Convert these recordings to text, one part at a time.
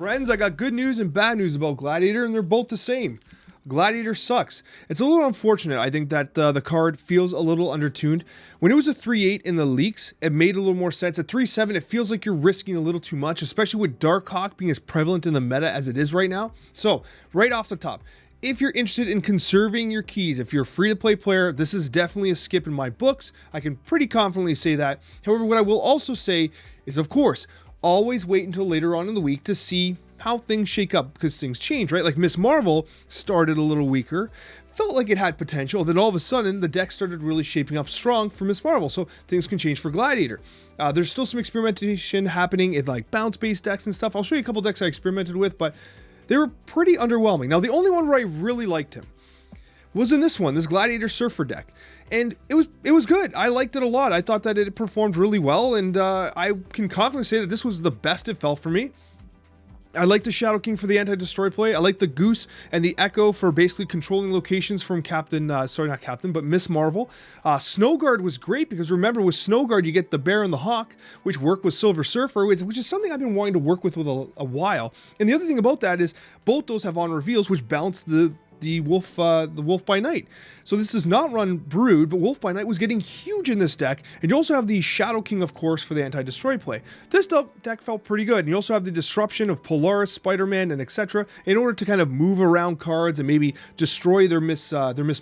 Friends, I got good news and bad news about Gladiator, and they're both the same. Gladiator sucks. It's a little unfortunate, I think, that the card feels a little undertuned. When it was a 3-8 in the leaks, it made a little more sense. At 3-7, it feels like you're risking a little too much, especially with Darkhawk being as prevalent in the meta as it is right now. So, right off the top, if you're interested in conserving your keys, if you're a free-to-play player, this is definitely a skip in my books. I can pretty confidently say that. However, what I will also say is, of course, always wait until later on in the week to see how things shake up, because things change, right? Like Miss Marvel started a little weaker, felt like it had potential, then all of a sudden the deck started really shaping up strong for Miss Marvel, so things can change for Gladiator. There's still some experimentation happening in like bounce-based decks and stuff. I'll show you a couple decks I experimented with, but they were pretty underwhelming. Now, the only one where I really liked him was in this one, this Gladiator Surfer deck. And it was good. I liked it a lot. I thought that it performed really well, and I can confidently say that this was the best it felt for me. I like the Shadow King for the anti-destroy play. I like the Goose and the Echo for basically controlling locations from Miss Marvel. Snowguard was great because remember, with Snowguard you get the Bear and the Hawk, which work with Silver Surfer, which is something I've been wanting to work with a while. And the other thing about that is both those have on reveals, which balance the Wolf by Night. So this does not run Brood, but Wolf by Night was getting huge in this deck. And you also have the Shadow King, of course, for the anti-destroy play. This deck felt pretty good. And you also have the disruption of Polaris, Spider-Man, and etc. in order to kind of move around cards and maybe destroy their Miss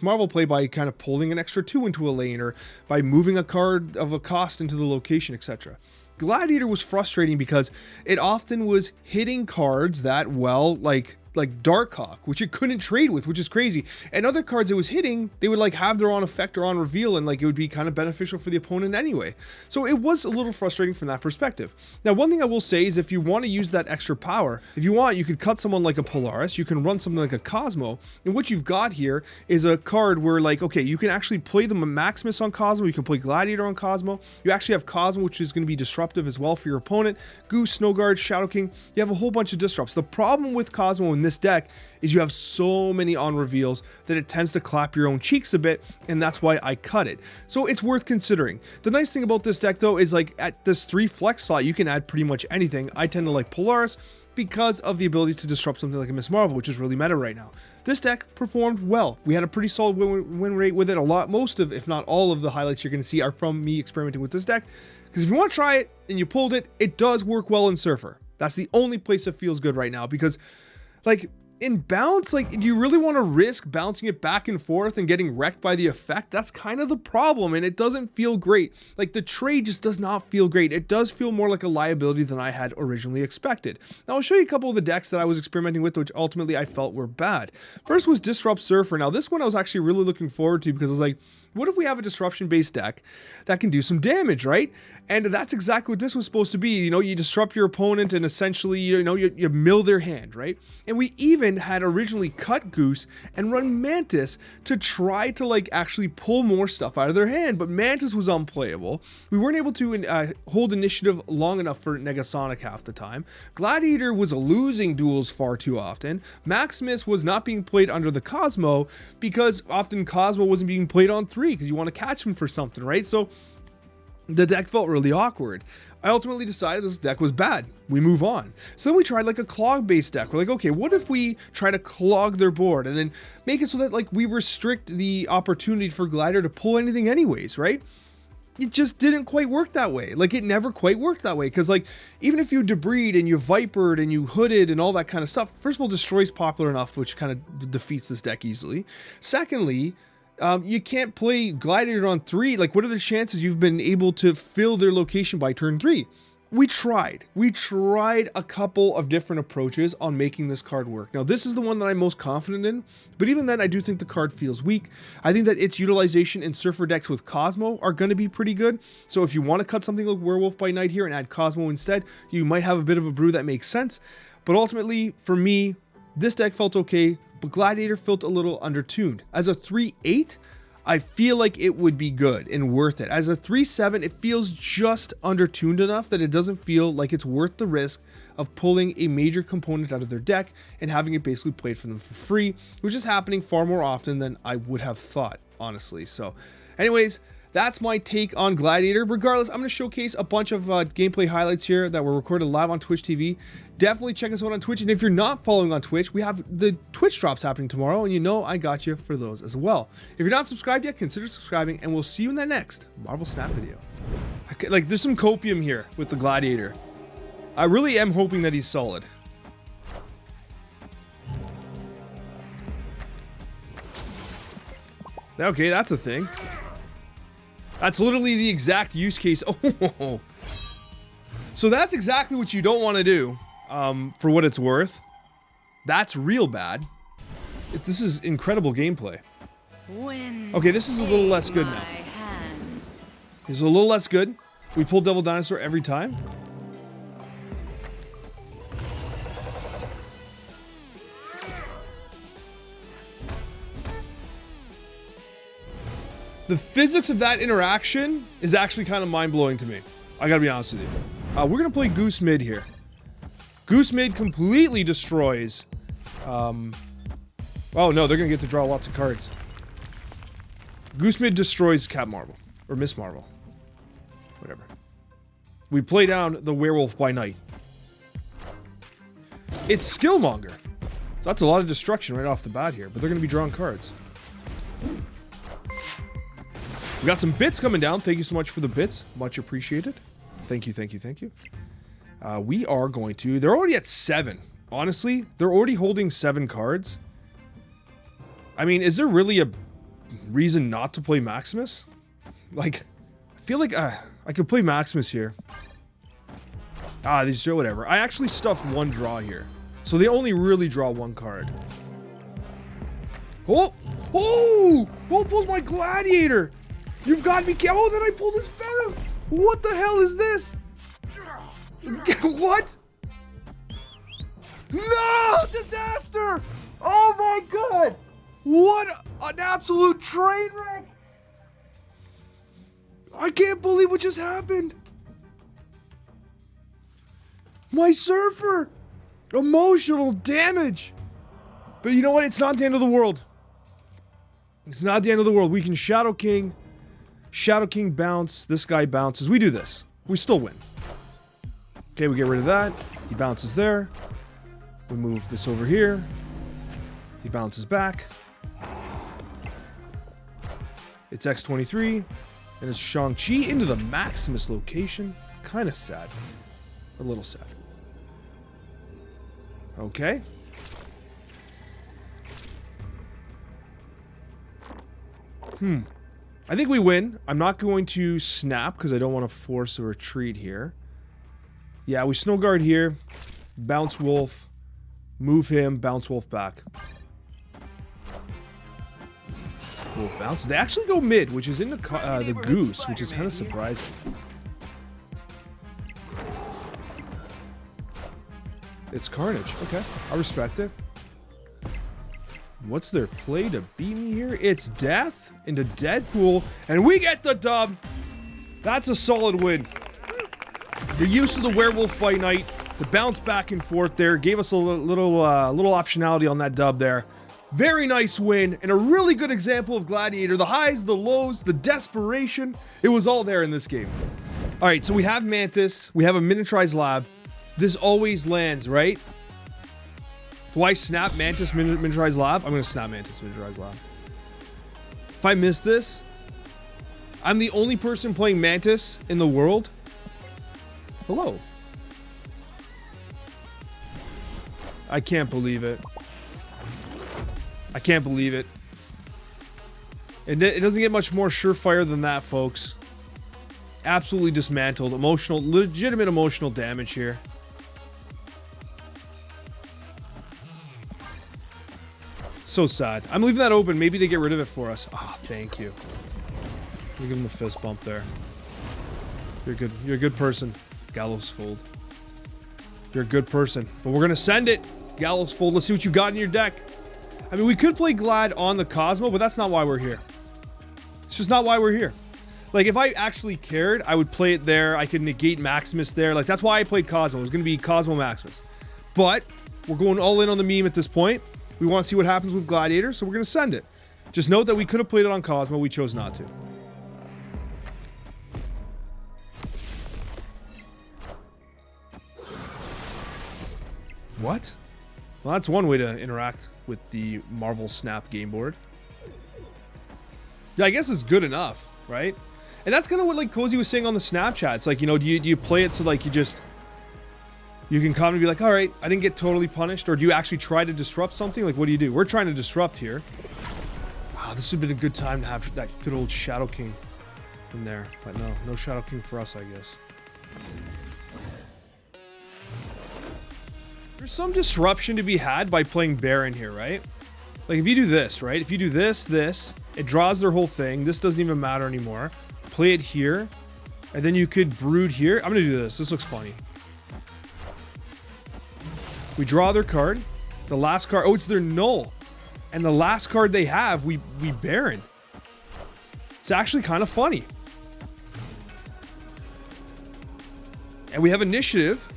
Marvel play by kind of pulling an extra 2 into a lane, or by moving a card of a cost into the location, etc. Gladiator was frustrating because it often was hitting cards that, well, like Darkhawk, which it couldn't trade with, which is crazy. And other cards it was hitting, they would like have their on effect or on reveal, and like it would be kind of beneficial for the opponent anyway. So it was a little frustrating from that perspective. Now, one thing I will say is if you want to use that extra power, if you want, you could cut someone like a Polaris, you can run something like a Cosmo, and what you've got here is a card where, like, okay, you can actually play the Maximus on Cosmo, you can play Gladiator on Cosmo, you actually have Cosmo, which is going to be disruptive as well for your opponent, Goose, Snowguard, Shadow King, you have a whole bunch of disrupts. The problem with Cosmo in this deck is you have so many on reveals that it tends to clap your own cheeks a bit, and that's why I cut it. So it's worth considering. The nice thing about this deck though is, like, at this 3 flex slot you can add pretty much anything. I tend to like Polaris because of the ability to disrupt something like a Miss Marvel, which is really meta right now. This deck performed well. We had a pretty solid win rate with it. Most of, if not all of the highlights you're going to see are from me experimenting with this deck, because if you want to try it and you pulled it, it does work well in Surfer. That's the only place it feels good right now, because like in bounce, like, do you really want to risk bouncing it back and forth and getting wrecked by the effect? That's kind of the problem, and it doesn't feel great. Like, the trade just does not feel great. It does feel more like a liability than I had originally expected. Now, I'll show you a couple of the decks that I was experimenting with, which ultimately I felt were bad. First was Disrupt Surfer. Now, this one I was actually really looking forward to, because I was like, what if we have a disruption-based deck that can do some damage, right? And that's exactly what this was supposed to be. You know, you disrupt your opponent and essentially, you mill their hand, right? And we even had originally cut Goose and run Mantis to try to, like, actually pull more stuff out of their hand, but Mantis was unplayable. We weren't able to hold initiative long enough for Negasonic half the time. Gladiator was losing duels far too often. Maximus was not being played under the Cosmo because often Cosmo wasn't being played on 3 because you want to catch him for something, right? So the deck felt really awkward. I ultimately decided this deck was bad. We move on. So then we tried like a clog-based deck. We're like, okay, what if we try to clog their board and then make it so that, like, we restrict the opportunity for Gladiator to pull anything anyways, right? It just didn't quite work that way. Like, it never quite worked that way, because, like, even if you debreed and you vipered and you hooded and all that kind of stuff, first of all, Destroy's popular enough, which kind of defeats this deck easily. Secondly, you can't play Gladiator on 3. Like, what are the chances you've been able to fill their location by turn 3? We tried a couple of different approaches on making this card work. Now, this is the one that I'm most confident in, but even then, I do think the card feels weak. I think that its utilization in Surfer decks with Cosmo are going to be pretty good. So if you want to cut something like Werewolf by Night here and add Cosmo instead, you might have a bit of a brew that makes sense. But ultimately, for me, this deck felt okay, but Gladiator felt a little undertuned. As a 3-8, I feel like it would be good and worth it. As a 3-7, it feels just undertuned enough that it doesn't feel like it's worth the risk of pulling a major component out of their deck and having it basically played for them for free, which is happening far more often than I would have thought, honestly. So anyways, that's my take on Gladiator. Regardless, I'm going to showcase a bunch of gameplay highlights here that were recorded live on Twitch TV. Definitely check us out on Twitch. And if you're not following on Twitch, we have the Twitch drops happening tomorrow. And you know I got you for those as well. If you're not subscribed yet, consider subscribing. And we'll see you in the next Marvel Snap video. Like, there's some copium here with the Gladiator. I really am hoping that he's solid. Okay, that's a thing. That's literally the exact use case. Oh, so that's exactly what you don't want to do. For what it's worth, that's real bad. This is incredible gameplay. Okay, this is a little less good now. This is a little less good. We pull Devil Dinosaur every time. The physics of that interaction is actually kind of mind-blowing to me. I gotta be honest with you. We're gonna play Goose Mid here. Goose Mid completely destroys... oh no, they're gonna get to draw lots of cards. Goose Mid destroys Cap Marvel. Or Miss Marvel. Whatever. We play down the Werewolf by Night. It's Skillmonger. So that's a lot of destruction right off the bat here, but they're gonna be drawing cards. We got some bits coming down. Thank you so much for the bits. Much appreciated. Thank you, thank you, thank you. We are going to... They're already at 7. Honestly, they're already holding 7 cards. I mean, is there really a reason not to play Maximus? Like, I feel like I could play Maximus here. These are whatever. I actually stuffed 1 draw here. So they only really draw 1 card. Oh! Oh! Oh, pulls my Gladiator! You've got me. Oh, then I pulled his Venom. What the hell is this? What? No! Disaster! Oh my god! What an absolute train wreck! I can't believe what just happened. My Surfer! Emotional damage! But you know what? It's not the end of the world. It's not the end of the world. We can Shadow King bounce. This guy bounces. We do this. We still win. Okay, we get rid of that. He bounces there. We move this over here. He bounces back. It's X-23. And it's Shang-Chi into the Maximus location. Kind of sad. A little sad. Okay. I think we win. I'm not going to snap because I don't want to force a retreat here. Yeah, we snow guard here. Bounce Wolf. Move him. Bounce Wolf back. Wolf bounce. They actually go mid, which is in the Goose, which is kind of surprising. It's Carnage. Okay, I respect it. What's their play to beat me here? It's Death into Deadpool, and we get the dub. That's a solid win. The use of the Werewolf by Night to bounce back and forth there gave us a little optionality on that dub there. Very nice win, and a really good example of Gladiator. The highs, the lows, the desperation. It was all there in this game. All right, so we have Mantis. We have a miniaturized lab. This always lands, right? Do I snap Mantis miniaturized lab? I'm going to snap Mantis miniaturized lab. If I miss this, I'm the only person playing Mantis in the world. Hello. I can't believe it. I can't believe it. It doesn't get much more surefire than that, folks. Absolutely dismantled. Legitimate emotional damage here. So sad. I'm leaving that open. Maybe they get rid of it for us. Ah, oh, thank you. Let me give him the fist bump there. You're good. You're a good person. Gallows Fold. You're a good person. But we're gonna send it. Gallows Fold. Let's see what you got in your deck. I mean, we could play Glad on the Cosmo, but that's not why we're here. It's just not why we're here. Like, if I actually cared, I would play it there. I could negate Maximus there. Like, that's why I played Cosmo. It was gonna be Cosmo Maximus. But we're going all in on the meme at this point. We want to see what happens with Gladiator, so we're going to send it. Just note that we could have played it on Cosmo. We chose not to. What? Well, that's one way to interact with the Marvel Snap game board. Yeah, I guess it's good enough, right? And that's kind of what like Cozy was saying on the Snapchat. It's like, you know, do you play it so like you can come and be like, all right, I didn't get totally punished, or do you actually try to disrupt something? Like, what do? We're trying to disrupt here. Wow, this would have been a good time to have that good old Shadow King in there, but no Shadow King for us, I guess. There's some disruption to be had by playing Baron here, right? Like if you do this, right? If you do this, it draws their whole thing. This doesn't even matter anymore. Play it here, and then you could brood here. I'm gonna do this. This looks funny. We draw their card. The last card, oh, it's their null. And the last card they have, we Baron. It's actually kind of funny. And we have initiative,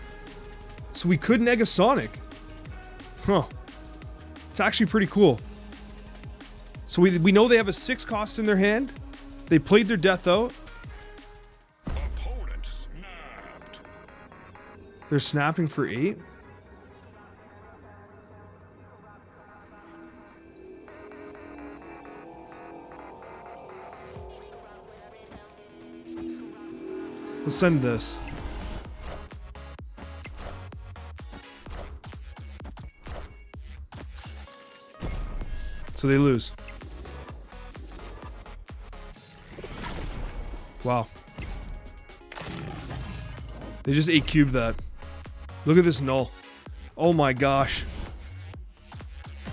so we could Negasonic. Huh. It's actually pretty cool. So we know they have a 6 cost in their hand. They played their death out. Opponent snapped. They're snapping for 8. Let's send this. So they lose. Wow. They just 8 cubed that. Look at this null. Oh my gosh.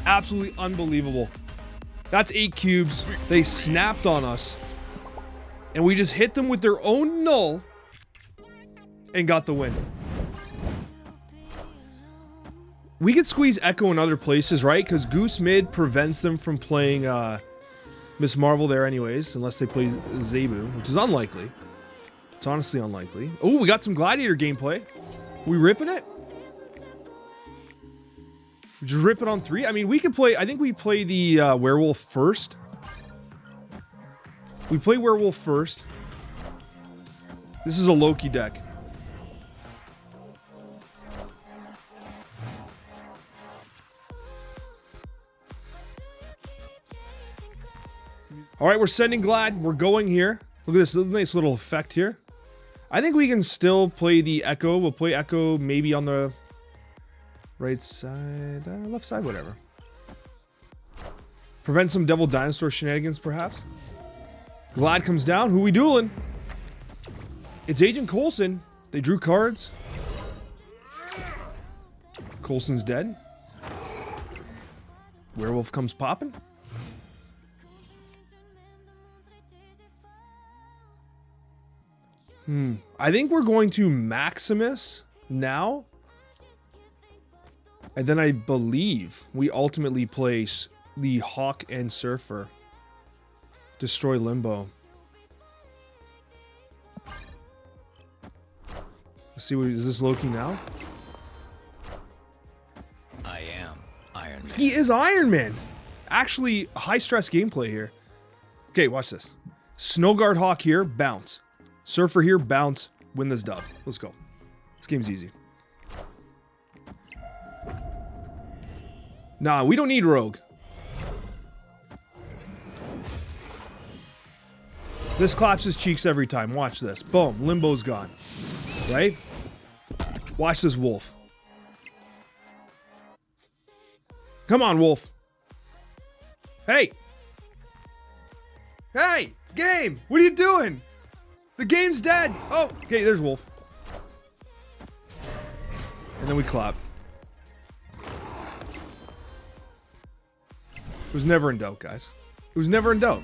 Absolutely unbelievable. That's 8 cubes. They snapped on us. And we just hit them with their own null and got the win. We could squeeze Echo in other places, right? Because Goose Mid prevents them from playing Miss Marvel there anyways, unless they play Zebu, which is unlikely. It's honestly unlikely. Oh, we got some Gladiator gameplay. We ripping it? We just rip it on 3? I mean, we could play... I think we play the Werewolf first. We play Werewolf first. This is a Loki deck. All right, we're sending Glad. We're going here. Look at this nice little effect here. I think we can still play the Echo. We'll play Echo maybe on the right side, left side, whatever. Prevent some Devil Dinosaur shenanigans, perhaps. Glad comes down. Who we dueling? It's Agent Coulson. They drew cards. Coulson's dead. Werewolf comes popping. I think we're going to Maximus now. And then I believe we ultimately place the Hawk and Surfer. Destroy Limbo. Let's see, is this Loki now? I am Iron Man. He is Iron Man. Actually, high stress gameplay here. Okay, watch this. Snowguard Hawk here, bounce. Surfer here, bounce. Win this dub. Let's go. This game's easy. Nah, we don't need Rogue. This claps his cheeks every time. Watch this. Boom. Limbo's gone. Right? Watch this Wolf. Come on, Wolf. Hey. Hey, game. What are you doing? The game's dead. Oh, okay, there's Wolf. And then we clap. It was never in doubt, guys. It was never in doubt.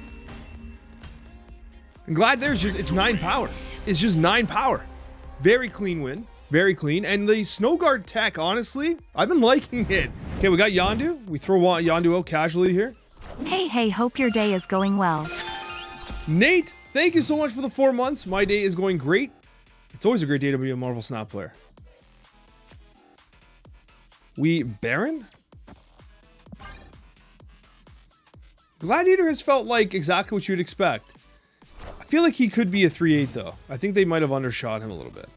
I'm glad there's just, it's 9 power. It's just 9 power. Very clean win. Very clean. And the Snowguard tech, honestly, I've been liking it. Okay, we got Yondu. We throw Yondu out casually here. Hey, hope your day is going well. Nate, thank you so much for the 4 months. My day is going great. It's always a great day to be a Marvel Snap player. We Baron? Gladiator has felt like exactly what you'd expect. I feel like he could be a 3/8 though. I think they might have undershot him a little bit.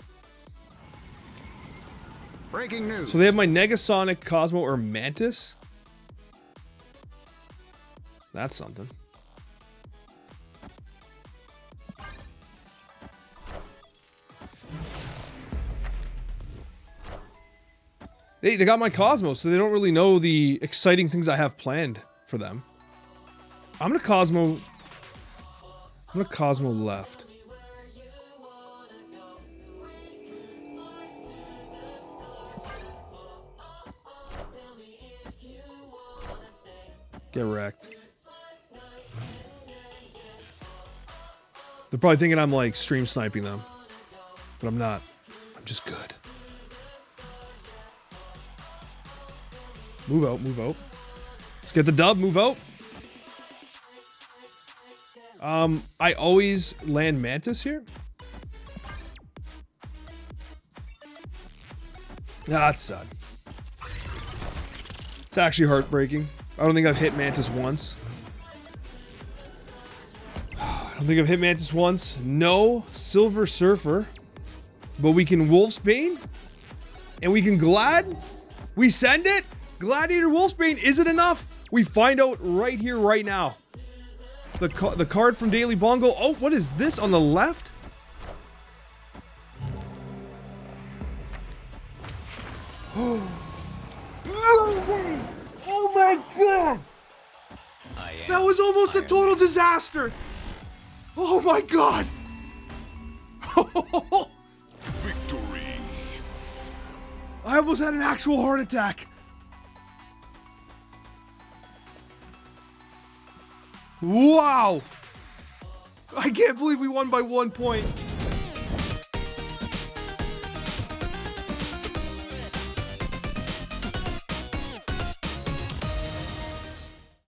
Breaking news. So they have my Negasonic, Cosmo, or Mantis. That's something. They got my Cosmo, so they don't really know the exciting things I have planned for them. I'm gonna Cosmo left. Get wrecked. They're probably thinking I'm like stream sniping them, but I'm not. I'm just good. Move out, move out. Let's get the dub, move out. I always land Mantis here. That's sad. It's actually heartbreaking. I don't think I've hit Mantis once. No Silver Surfer. But we can Wolfsbane. And we can Glad. We send it. Gladiator Wolfsbane. Is it enough? We find out right here, right now. The card from Daily Bongo. Oh, what is this on the left? Oh my god! That was almost a total disaster! Oh my god! Victory. I almost had an actual heart attack. Wow! I can't believe we won by 1 point.